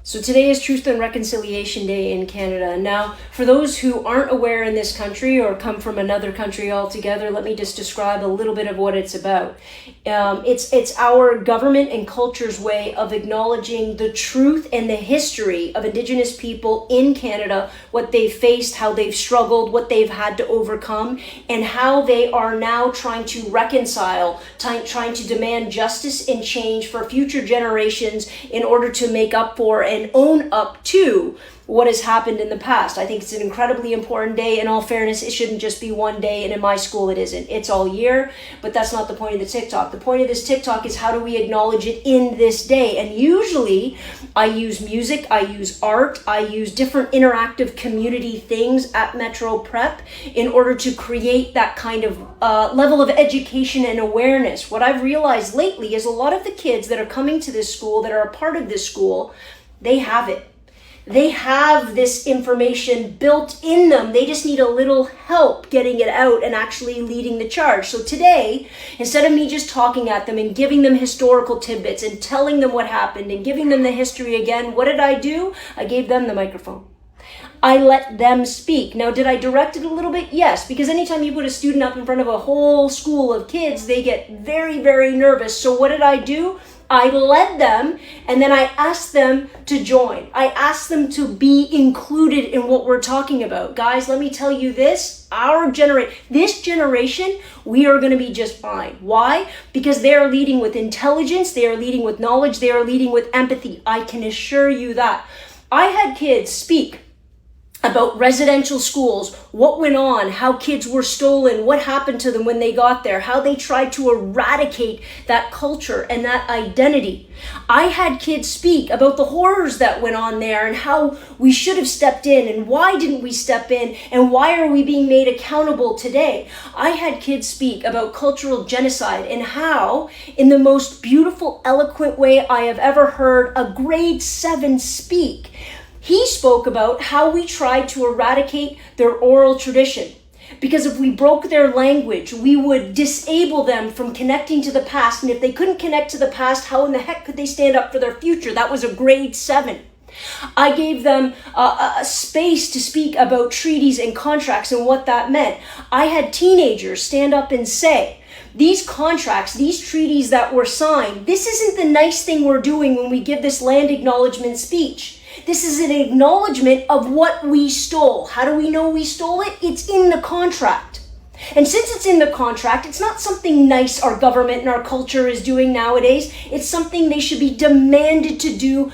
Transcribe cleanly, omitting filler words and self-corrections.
So today is Truth and Reconciliation Day in Canada. Now, for those who aren't aware in this country or come from another country altogether, let me just describe a little bit of what it's about. It's our government and culture's way of acknowledging the truth and the history of Indigenous people in Canada, what they've faced, how they've struggled, what they've had to overcome, and how they are now trying to reconcile, trying to demand justice and change for future generations in order to make up for and own up to what has happened in the past. I think it's an incredibly important day. In all fairness, it shouldn't just be one day, and in my school it isn't. It's all year, but that's not the point of the TikTok. The point of this TikTok is how do we acknowledge it in this day? And usually I use music, I use art, I use different interactive community things at Metro Prep in order to create that kind of level of education and awareness. What I've realized lately is a lot of the kids that are coming to this school, that are a part of this school, they have it. They have this information built in them. They just need a little help getting it out and actually leading the charge. So today, instead of me just talking at them and giving them historical tidbits and telling them what happened and giving them the history again, what did I do? I gave them the microphone. I let them speak. Now, did I direct it a little bit? Yes, because anytime you put a student up in front of a whole school of kids, they get very, very nervous. So what did I do? I led them, and then I asked them to join. I asked them to be included in what we're talking about. Guys, let me tell you this, this generation, we are going to be just fine. Why? Because they are leading with intelligence, they are leading with knowledge, they are leading with empathy. I can assure you that. I had kids speak about residential schools, what went on, how kids were stolen, what happened to them when they got there, how they tried to eradicate that culture and that identity. I had kids speak about the horrors that went on there and how we should have stepped in and why didn't we step in and why are we being made accountable today. I had kids speak about cultural genocide and how, in the most beautiful, eloquent way I have ever heard a grade 7 speak, he spoke about how we tried to eradicate their oral tradition. Because if we broke their language, we would disable them from connecting to the past. And if they couldn't connect to the past, how in the heck could they stand up for their future? That was a grade 7. I gave them a space to speak about treaties and contracts and what that meant. I had teenagers stand up and say, these contracts, these treaties that were signed, this isn't the nice thing we're doing when we give this land acknowledgement speech. This is an acknowledgement of what we stole. How do we know we stole it? It's in the contract. And since it's in the contract, it's not something nice our government and our culture is doing nowadays. It's something they should be demanded to do